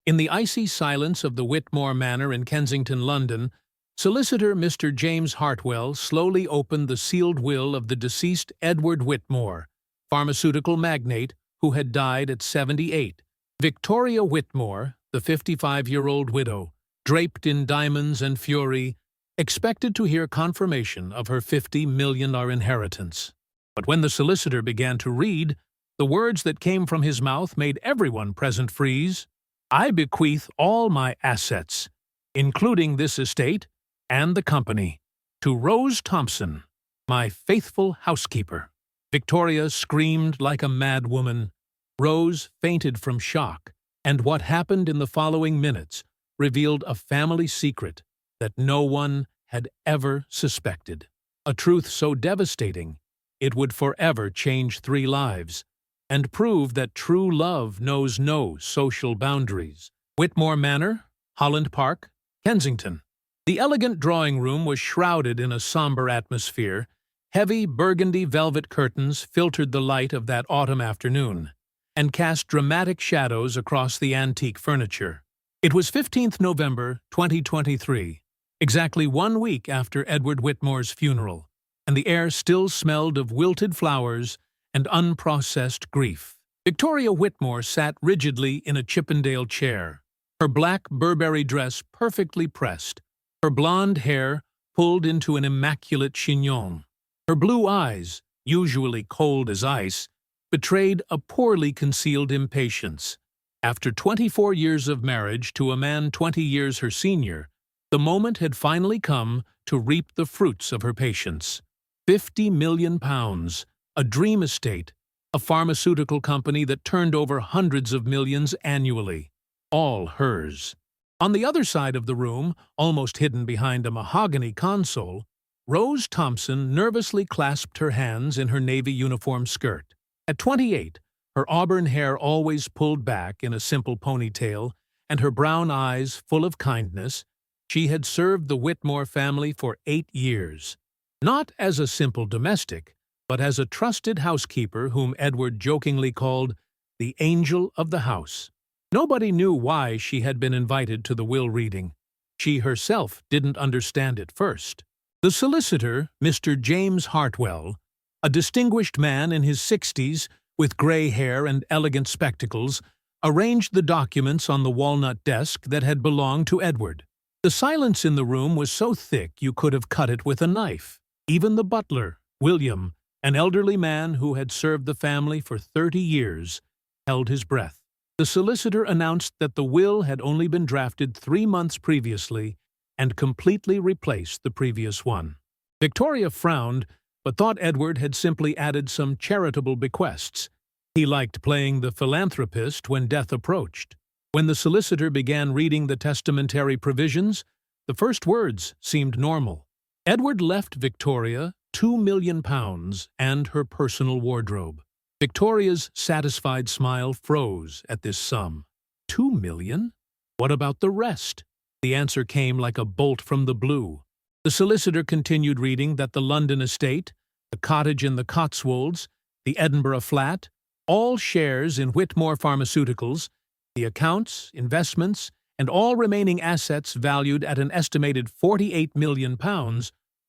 In the icy silence of the Whitmore Manor in Kensington, London, Solicitor Mr. James Hartwell slowly opened the sealed will of the deceased Edward Whitmore, pharmaceutical magnate who had died at 78. Victoria Whitmore, the 55-year-old widow, draped in diamonds and fury, expected to hear confirmation of her $50 million inheritance. But when the solicitor began to read, the words that came from his mouth made everyone present freeze. "I bequeath all my assets, including this estate and the company, to Rose Thompson, my faithful housekeeper." Victoria screamed like a mad woman. Rose fainted from shock, and what happened in the following minutes revealed a family secret that no one had ever suspected. A truth so devastating, it would forever change 3 lives, and prove that true love knows no social boundaries. Whitmore Manor, Holland Park, Kensington. The elegant drawing room was shrouded in a somber atmosphere. Heavy burgundy velvet curtains filtered the light of that autumn afternoon and cast dramatic shadows across the antique furniture. It was 15th November, 2023, exactly 1 week after Edward Whitmore's funeral, and the air still smelled of wilted flowers and unprocessed grief. Victoria Whitmore sat rigidly in a Chippendale chair, her black Burberry dress perfectly pressed, her blonde hair pulled into an immaculate chignon. Her blue eyes, usually cold as ice, betrayed a poorly concealed impatience. After 24 years of marriage to a man 20 years her senior, the moment had finally come to reap the fruits of her patience. £50 million, a dream estate, a pharmaceutical company that turned over hundreds of millions annually, all hers. On the other side of the room, almost hidden behind a mahogany console, Rose Thompson nervously clasped her hands in her navy uniform skirt. At 28, her auburn hair always pulled back in a simple ponytail, and her brown eyes full of kindness, she had served the Whitmore family for 8 years. Not as a simple domestic, but as a trusted housekeeper whom Edward jokingly called the angel of the house. Nobody knew why she had been invited to the will reading. She herself didn't understand it first. The solicitor, Mr. James Hartwell, a distinguished man in his 60s with gray hair and elegant spectacles, arranged the documents on the walnut desk that had belonged to Edward. The silence in the room was so thick you could have cut it with a knife. Even the butler, William, an elderly man who had served the family for 30 years, held his breath. The solicitor announced that the will had only been drafted 3 months previously and completely replaced the previous one. Victoria frowned, but thought Edward had simply added some charitable bequests. He liked playing the philanthropist when death approached. When the solicitor began reading the testamentary provisions, the first words seemed normal. Edward left Victoria £2 million and her personal wardrobe. Victoria's satisfied smile froze at this sum. $2 million? What about the rest? The answer came like a bolt from the blue. The solicitor continued reading that the London estate, the cottage in the Cotswolds, the Edinburgh flat, all shares in Whitmore Pharmaceuticals, the accounts, investments, and all remaining assets valued at an estimated £48 million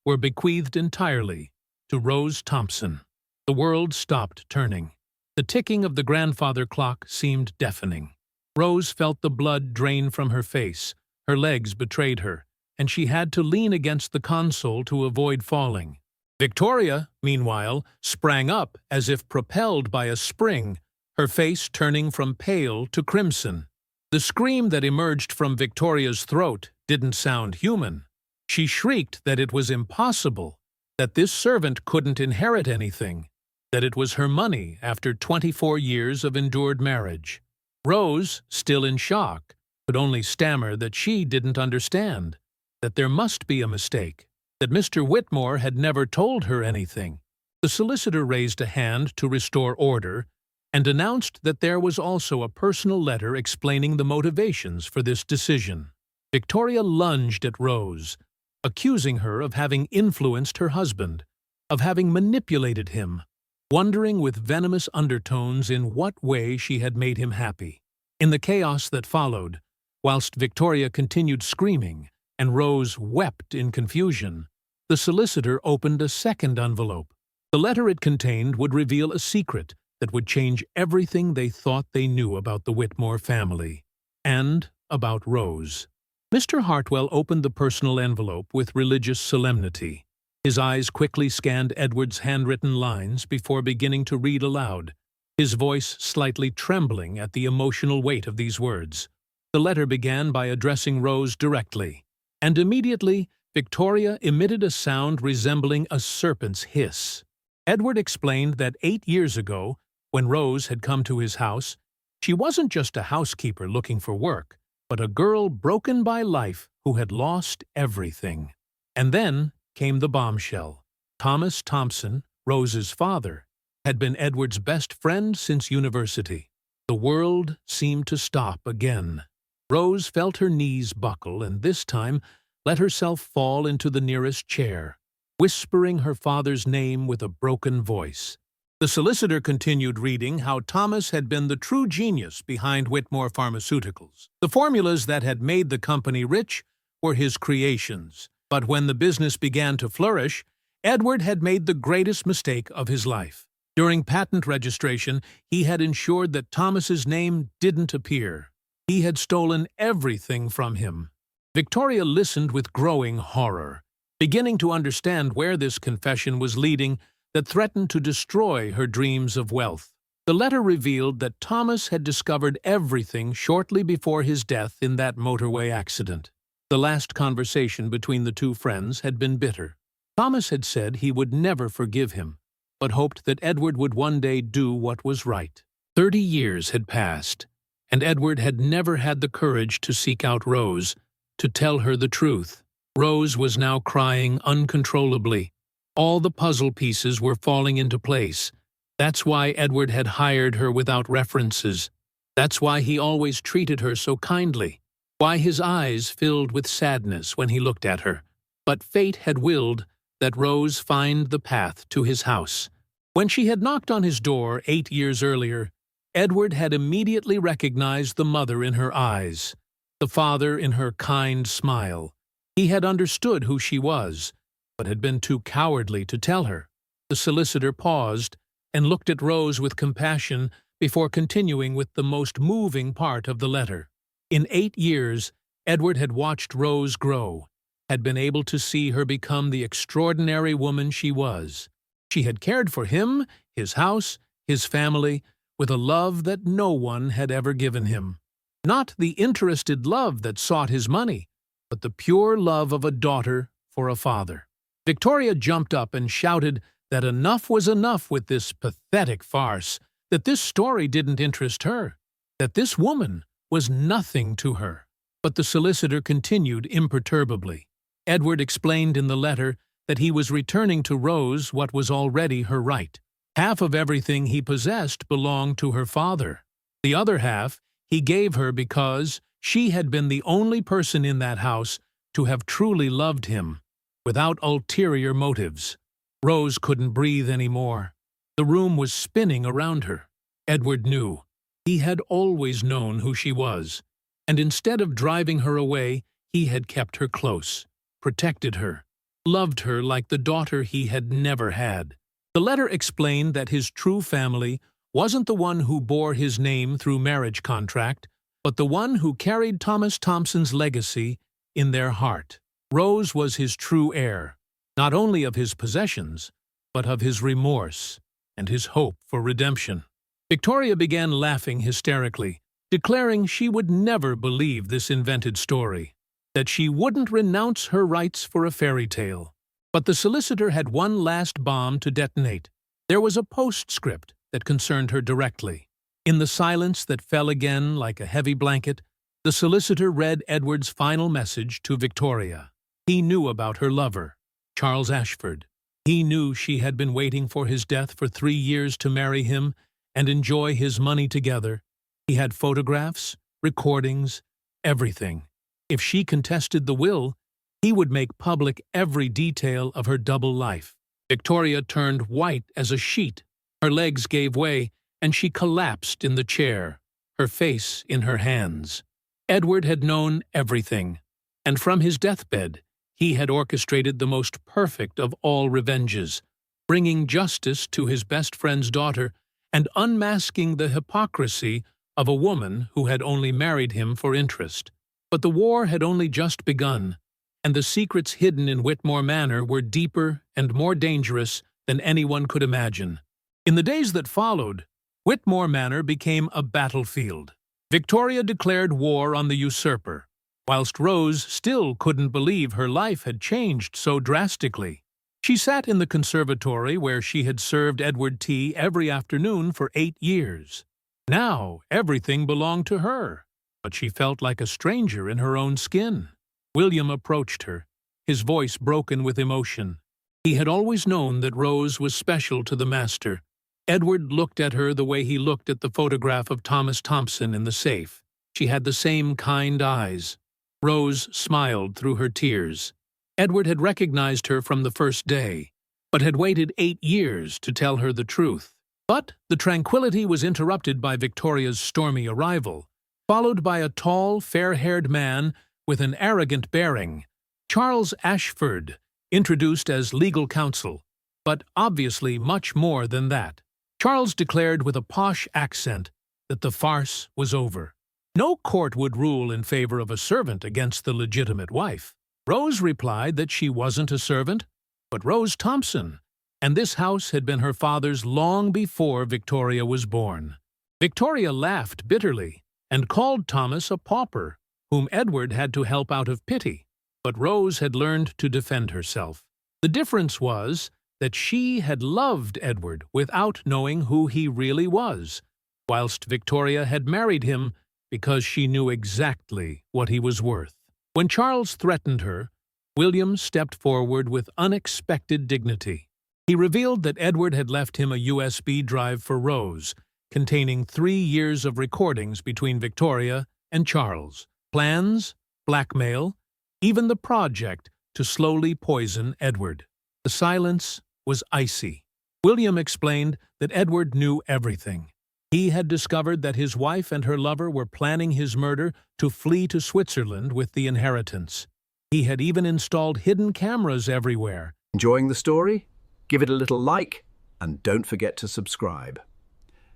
were bequeathed entirely to Rose Thompson. The world stopped turning. The ticking of the grandfather clock seemed deafening. Rose felt the blood drain from her face, her legs betrayed her, and she had to lean against the console to avoid falling. Victoria, meanwhile, sprang up as if propelled by a spring, her face turning from pale to crimson. The scream that emerged from Victoria's throat didn't sound human. She shrieked that it was impossible, that this servant couldn't inherit anything, that it was her money after 24 years of endured marriage. Rose, still in shock, could only stammer that she didn't understand, that there must be a mistake, that Mr. Whitmore had never told her anything. The solicitor raised a hand to restore order and announced that there was also a personal letter explaining the motivations for this decision. Victoria lunged at Rose, accusing her of having influenced her husband, of having manipulated him, wondering with venomous undertones in what way she had made him happy. In the chaos that followed, Whilst Victoria continued screaming and Rose wept in confusion, the solicitor opened a second envelope. The letter it contained would reveal a secret that would change everything they thought they knew about the Whitmore family and about Rose. Mr. Hartwell opened the personal envelope with religious solemnity. His eyes quickly scanned Edward's handwritten lines before beginning to read aloud, his voice slightly trembling at the emotional weight of these words. The letter began by addressing Rose directly, and immediately Victoria emitted a sound resembling a serpent's hiss. Edward explained that 8 years ago, when Rose had come to his house, she wasn't just a housekeeper looking for work, but a girl broken by life who had lost everything. And then came the bombshell. Thomas Thompson, Rose's father, had been Edward's best friend since university. The world seemed to stop again. Rose felt her knees buckle and this time let herself fall into the nearest chair, whispering her father's name with a broken voice. The solicitor continued reading how Thomas had been the true genius behind Whitmore Pharmaceuticals. The formulas that had made the company rich were his creations, but when the business began to flourish, Edward had made the greatest mistake of his life. During patent registration, he had ensured that Thomas's name didn't appear. He had stolen everything from him. Victoria listened with growing horror, beginning to understand where this confession was leading that threatened to destroy her dreams of wealth. The letter revealed that Thomas had discovered everything shortly before his death in that motorway accident. The last conversation between the two friends had been bitter. Thomas had said he would never forgive him, but hoped that Edward would one day do what was right. 30 years had passed, and Edward had never had the courage to seek out Rose, to tell her the truth. Rose was now crying uncontrollably. All the puzzle pieces were falling into place. That's why Edward had hired her without references. That's why he always treated her so kindly. Why his eyes filled with sadness when he looked at her. But fate had willed that Rose find the path to his house. When she had knocked on his door 8 years earlier, Edward had immediately recognized the mother in her eyes, the father in her kind smile. He had understood who she was, but had been too cowardly to tell her. The solicitor paused and looked at Rose with compassion before continuing with the most moving part of the letter. In 8 years, Edward had watched Rose grow, had been able to see her become the extraordinary woman she was. She had cared for him, his house, his family, with a love that no one had ever given him. Not the interested love that sought his money, but the pure love of a daughter for a father. Victoria jumped up and shouted that enough was enough with this pathetic farce, that this story didn't interest her, that this woman was nothing to her. But the solicitor continued imperturbably. Edward explained in the letter that he was returning to Rose what was already her right. Half of everything he possessed belonged to her father. The other half he gave her because she had been the only person in that house to have truly loved him, without ulterior motives. Rose couldn't breathe any more. The room was spinning around her. Edward knew. He had always known who she was, and instead of driving her away, he had kept her close, protected her, loved her like the daughter he had never had. The letter explained that his true family wasn't the one who bore his name through marriage contract, but the one who carried Thomas Thompson's legacy in their heart. Rose was his true heir, not only of his possessions, but of his remorse and his hope for redemption. Victoria began laughing hysterically, declaring she would never believe this invented story, that she wouldn't renounce her rights for a fairy tale. But the solicitor had one last bomb to detonate. There was a postscript that concerned her directly. In the silence that fell again like a heavy blanket, the solicitor read Edward's final message to Victoria. He knew about her lover, Charles Ashford. He knew she had been waiting for his death for 3 years to marry him and enjoy his money together. He had photographs, recordings, everything. If she contested the will, he would make public every detail of her double life. Victoria turned white as a sheet. Her legs gave way, and she collapsed in the chair, her face in her hands. Edward had known everything, and from his deathbed, he had orchestrated the most perfect of all revenges, bringing justice to his best friend's daughter and unmasking the hypocrisy of a woman who had only married him for interest. But the war had only just begun, and the secrets hidden in Whitmore Manor were deeper and more dangerous than anyone could imagine. In the days that followed, Whitmore Manor became a battlefield. Victoria declared war on the usurper, whilst Rose still couldn't believe her life had changed so drastically. She sat in the conservatory where she had served Edward tea every afternoon for 8 years. Now everything belonged to her, but she felt like a stranger in her own skin. William approached her, his voice broken with emotion. He had always known that Rose was special to the master. Edward looked at her the way he looked at the photograph of Thomas Thompson in the safe. She had the same kind eyes. Rose smiled through her tears. Edward had recognized her from the first day, but had waited 8 years to tell her the truth. But the tranquility was interrupted by Victoria's stormy arrival, followed by a tall, fair-haired man with an arrogant bearing, Charles Ashford, introduced as legal counsel, but obviously much more than that. Charles declared with a posh accent that the farce was over. No court would rule in favor of a servant against the legitimate wife. Rose replied that she wasn't a servant, but Rose Thompson, and this house had been her father's long before Victoria was born. Victoria laughed bitterly and called Thomas a pauper, whom Edward had to help out of pity, but Rose had learned to defend herself. The difference was that she had loved Edward without knowing who he really was, whilst Victoria had married him because she knew exactly what he was worth. When Charles threatened her, William stepped forward with unexpected dignity. He revealed that Edward had left him a USB drive for Rose, containing 3 years of recordings between Victoria and Charles, plans, blackmail, even the project to slowly poison Edward. The silence was icy. William explained that Edward knew everything. He had discovered that his wife and her lover were planning his murder to flee to Switzerland with the inheritance. He had even installed hidden cameras everywhere. Enjoying the story? Give it a little like and don't forget to subscribe.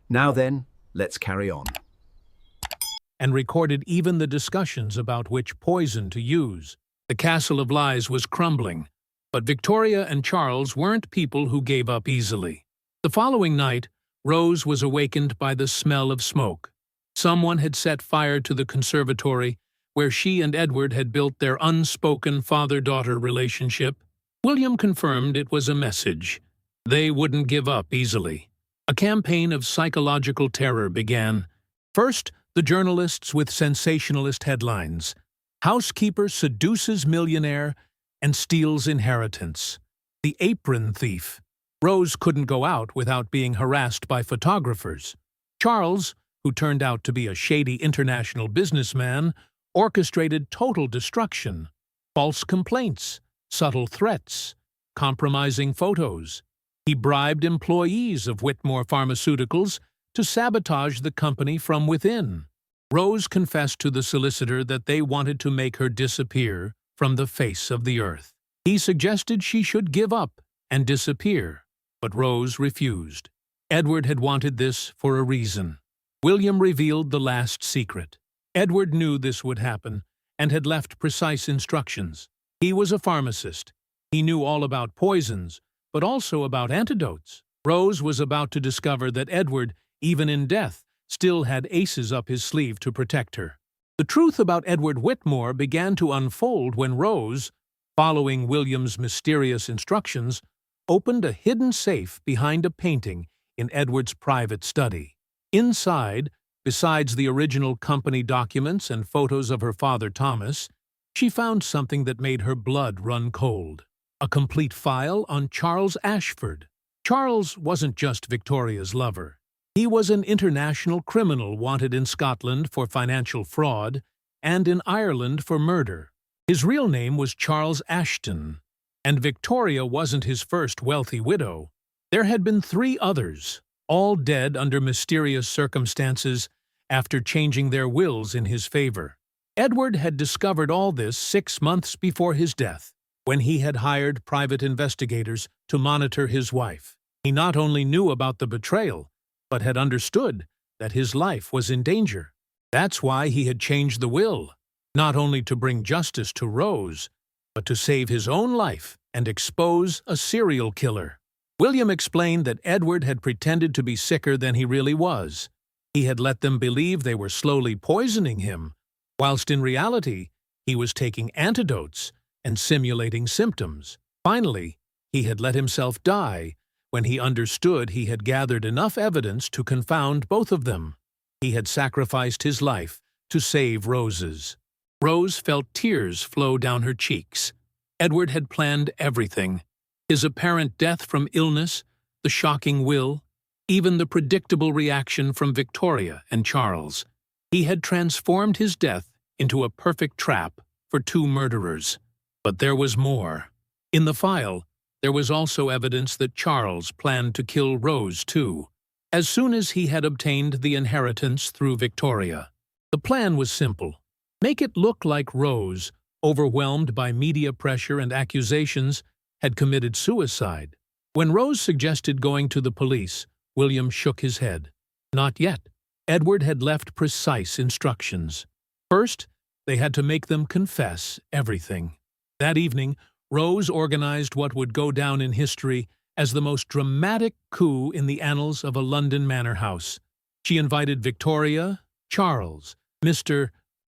Now then, let's carry on. And recorded even the discussions about which poison to use. The castle of lies was crumbling, but Victoria and Charles weren't people who gave up easily. The following night, Rose was awakened by the smell of smoke. Someone had set fire to the conservatory where she and Edward had built their unspoken father-daughter relationship. William confirmed it was a message. They wouldn't give up easily. A campaign of psychological terror began. First, the journalists with sensationalist headlines. Housekeeper seduces millionaire and steals inheritance. The apron thief. Rose couldn't go out without being harassed by photographers. Charles, who turned out to be a shady international businessman, orchestrated total destruction. False complaints, subtle threats, compromising photos. He bribed employees of Whitmore Pharmaceuticals to sabotage the company from within. Rose confessed to the solicitor that they wanted to make her disappear from the face of the earth. He suggested she should give up and disappear, but Rose refused. Edward had wanted this for a reason. William revealed the last secret. Edward knew this would happen and had left precise instructions. He was a pharmacist. He knew all about poisons, but also about antidotes. Rose was about to discover that Edward, even in death, still had aces up his sleeve to protect her. The truth about Edward Whitmore began to unfold when Rose, following William's mysterious instructions, opened a hidden safe behind a painting in Edward's private study. Inside, besides the original company documents and photos of her father Thomas, she found something that made her blood run cold. A complete file on Charles Ashford. Charles wasn't just Victoria's lover. He was an international criminal wanted in Scotland for financial fraud and in Ireland for murder. His real name was Charles Ashton, and Victoria wasn't his first wealthy widow. There had been 3 others, all dead under mysterious circumstances after changing their wills in his favor. Edward had discovered all this 6 months before his death, when he had hired private investigators to monitor his wife. He not only knew about the betrayal, but had understood that his life was in danger. That's why he had changed the will, not only to bring justice to Rose, but to save his own life and expose a serial killer. William explained that Edward had pretended to be sicker than he really was. He had let them believe they were slowly poisoning him, whilst in reality he was taking antidotes and simulating symptoms. Finally, he had let himself die when he understood he had gathered enough evidence to confound both of them. He had sacrificed his life to save Rose's. Rose felt tears flow down her cheeks. Edward had planned everything. His apparent death from illness, the shocking will, even the predictable reaction from Victoria and Charles. He had transformed his death into a perfect trap for 2 murderers. But there was more. In the file, there was also evidence that Charles planned to kill Rose too, as soon as he had obtained the inheritance through Victoria. The plan was simple. Make it look like Rose, overwhelmed by media pressure and accusations, had committed suicide. When Rose suggested going to the police, William shook his head. Not yet. Edward had left precise instructions. First, they had to make them confess everything. That evening, Rose organized what would go down in history as the most dramatic coup in the annals of a London manor house. She invited Victoria, Charles, Mr.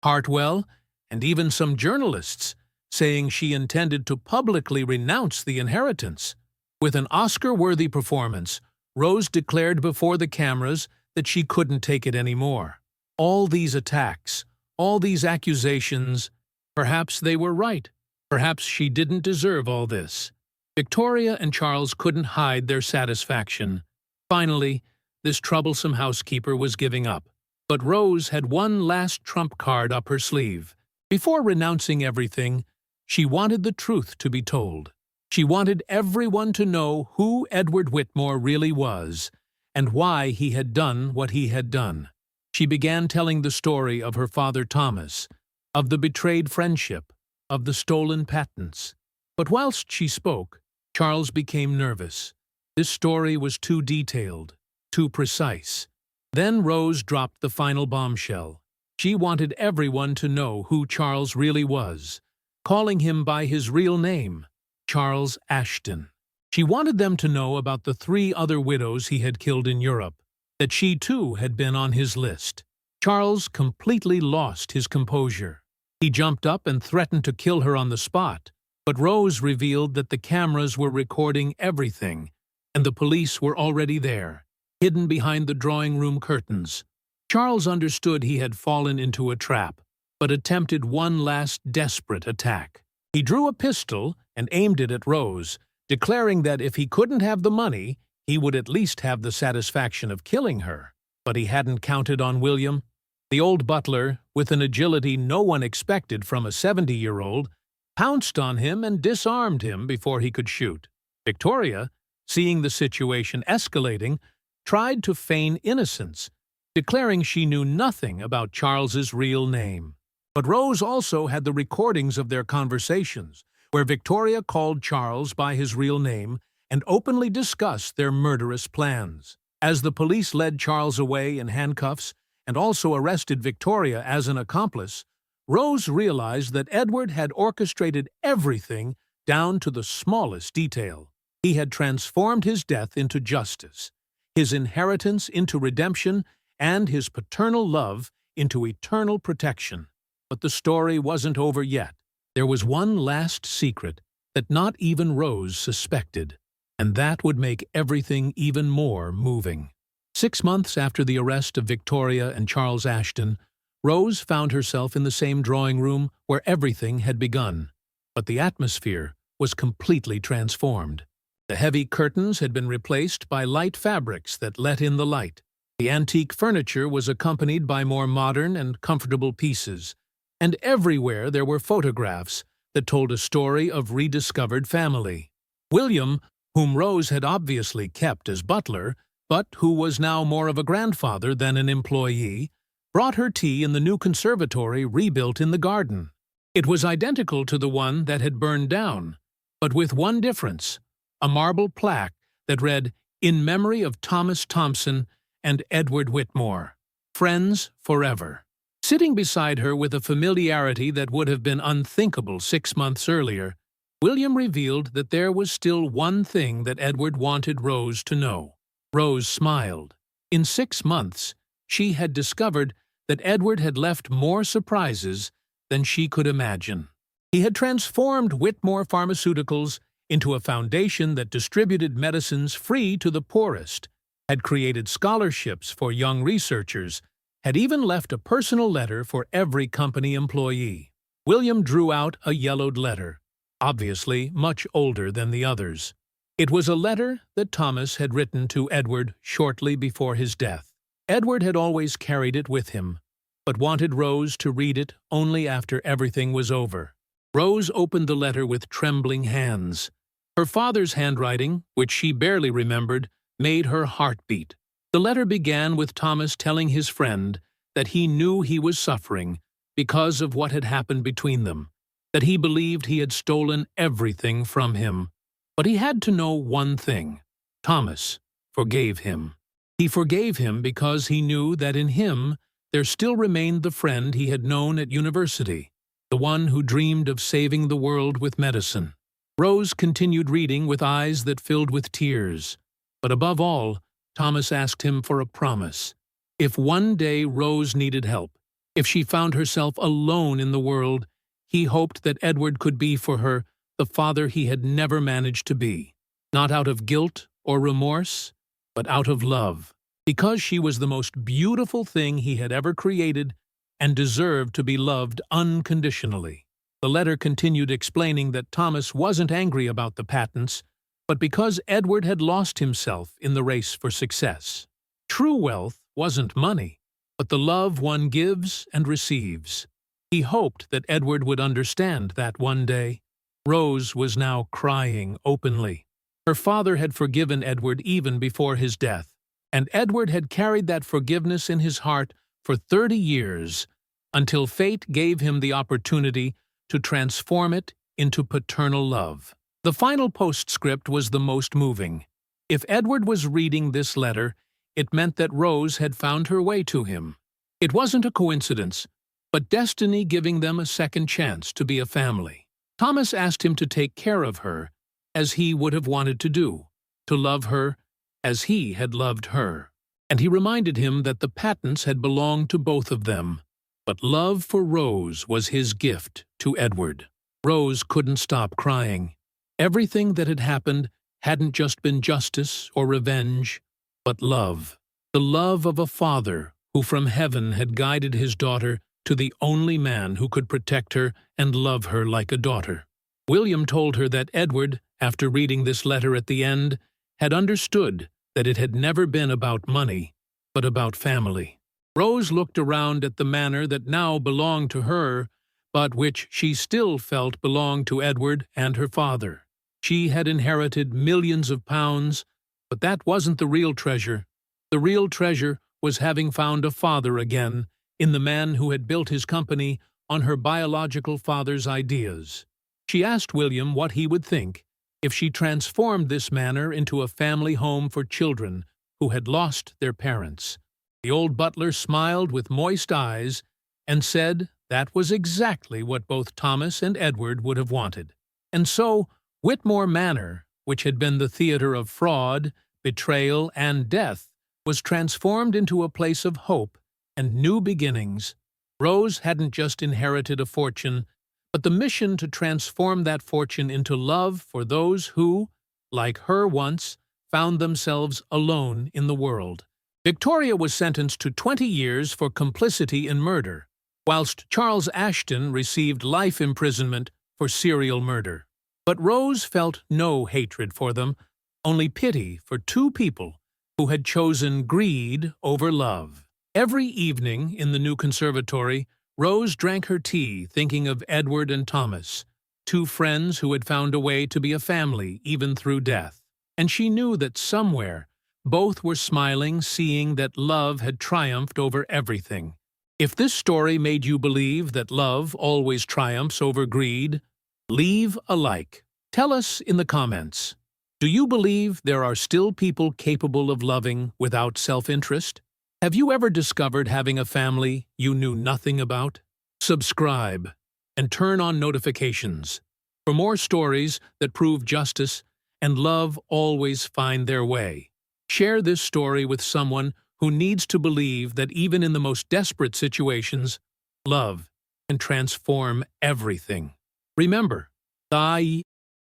Hartwell, and even some journalists, saying she intended to publicly renounce the inheritance. With an Oscar-worthy performance, Rose declared before the cameras that she couldn't take it anymore. All these attacks, all these accusations, perhaps they were right. Perhaps she didn't deserve all this. Victoria and Charles couldn't hide their satisfaction. Finally, this troublesome housekeeper was giving up. But Rose had one last trump card up her sleeve. Before renouncing everything, she wanted the truth to be told. She wanted everyone to know who Edward Whitmore really was and why he had done what he had done. She began telling the story of her father Thomas, of the betrayed friendship, of the stolen patents. But whilst she spoke, Charles became nervous. This story was too detailed, too precise. Then Rose dropped the final bombshell. She wanted everyone to know who Charles really was, calling him by his real name, Charles Ashton. She wanted them to know about the 3 other widows he had killed in Europe, that she too had been on his list. Charles completely lost his composure. He jumped up and threatened to kill her on the spot, but Rose revealed that the cameras were recording everything, and the police were already there, hidden behind the drawing-room curtains. Charles understood he had fallen into a trap, but attempted one last desperate attack. He drew a pistol and aimed it at Rose, declaring that if he couldn't have the money, he would at least have the satisfaction of killing her. But he hadn't counted on William. The old butler, with an agility no one expected from a 70-year-old, pounced on him and disarmed him before he could shoot. Victoria, seeing the situation escalating, tried to feign innocence, declaring she knew nothing about Charles's real name. But Rose also had the recordings of their conversations, where Victoria called Charles by his real name and openly discussed their murderous plans. As the police led Charles away in handcuffs and also arrested Victoria as an accomplice, Rose realized that Edward had orchestrated everything down to the smallest detail. He had transformed his death into justice, his inheritance into redemption, and his paternal love into eternal protection. But the story wasn't over yet. There was one last secret that not even Rose suspected, and that would make everything even more moving. 6 months after the arrest of Victoria and Charles Ashton, Rose found herself in the same drawing room where everything had begun. But the atmosphere was completely transformed. The heavy curtains had been replaced by light fabrics that let in the light. The antique furniture was accompanied by more modern and comfortable pieces, and everywhere there were photographs that told a story of rediscovered family. William, whom Rose had obviously kept as butler, but who was now more of a grandfather than an employee, brought her tea in the new conservatory rebuilt in the garden. It was identical to the one that had burned down, but with one difference: a marble plaque that read, "In memory of Thomas Thompson and Edward Whitmore, friends forever." Sitting beside her with a familiarity that would have been unthinkable 6 months earlier, William revealed that there was still one thing that Edward wanted Rose to know. Rose smiled. In 6 months, she had discovered that Edward had left more surprises than she could imagine. He had transformed Whitmore Pharmaceuticals into a foundation that distributed medicines free to the poorest, had created scholarships for young researchers, had even left a personal letter for every company employee. William drew out a yellowed letter, obviously much older than the others. It was a letter that Thomas had written to Edward shortly before his death. Edward had always carried it with him, but wanted Rose to read it only after everything was over. Rose opened the letter with trembling hands. Her father's handwriting, which she barely remembered, made her heart beat. The letter began with Thomas telling his friend that he knew he was suffering because of what had happened between them, that he believed he had stolen everything from him. But he had to know one thing: Thomas forgave him. He forgave him because he knew that in him there still remained the friend he had known at university, the one who dreamed of saving the world with medicine. Rose continued reading with eyes that filled with tears, but above all, Thomas asked him for a promise. If one day Rose needed help, if she found herself alone in the world, he hoped that Edward could be for her the father he had never managed to be, not out of guilt or remorse, but out of love, because she was the most beautiful thing he had ever created and deserved to be loved unconditionally. The letter continued explaining that Thomas wasn't angry about the patents, but because Edward had lost himself in the race for success. True wealth wasn't money, but the love one gives and receives. He hoped that Edward would understand that one day. Rose was now crying openly. Her father had forgiven Edward even before his death, and Edward had carried that forgiveness in his heart for 30 years, until fate gave him the opportunity to transform it into paternal love. The final postscript was the most moving. If Edward was reading this letter, it meant that Rose had found her way to him. It wasn't a coincidence, but destiny giving them a second chance to be a family. Thomas asked him to take care of her as he would have wanted to do, to love her as he had loved her. And he reminded him that the patents had belonged to both of them, but love for Rose was his gift to Edward. Rose couldn't stop crying. Everything that had happened hadn't just been justice or revenge, but love. The love of a father who from heaven had guided his daughter to the only man who could protect her and love her like a daughter. William told her that Edward, after reading this letter at the end, had understood that it had never been about money, but about family. Rose looked around at the manor that now belonged to her, but which she still felt belonged to Edward and her father. She had inherited millions of pounds, but that wasn't the real treasure. The real treasure was having found a father again, in the man who had built his company on her biological father's ideas. She asked William what he would think if she transformed this manor into a family home for children who had lost their parents. The old butler smiled with moist eyes and said that was exactly what both Thomas and Edward would have wanted. And so, Whitmore Manor, which had been the theater of fraud, betrayal, and death, was transformed into a place of hope and new beginnings. Rose hadn't just inherited a fortune, but the mission to transform that fortune into love for those who, like her once, found themselves alone in the world. Victoria was sentenced to 20 years for complicity in murder, whilst Charles Ashton received life imprisonment for serial murder. But Rose felt no hatred for them, only pity for two people who had chosen greed over love. Every evening in the new conservatory, Rose drank her tea thinking of Edward and Thomas, two friends who had found a way to be a family even through death. And she knew that somewhere both were smiling, seeing that love had triumphed over everything. If this story made you believe that love always triumphs over greed, leave a like. Tell us in the comments. Do you believe there are still people capable of loving without self-interest? Have you ever discovered having a family you knew nothing about? Subscribe and turn on notifications for more stories that prove justice and love always find their way. Share this story with someone who needs to believe that even in the most desperate situations, love can transform everything. Remember, thy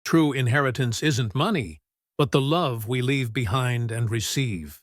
true inheritance isn't money, but the love we leave behind and receive.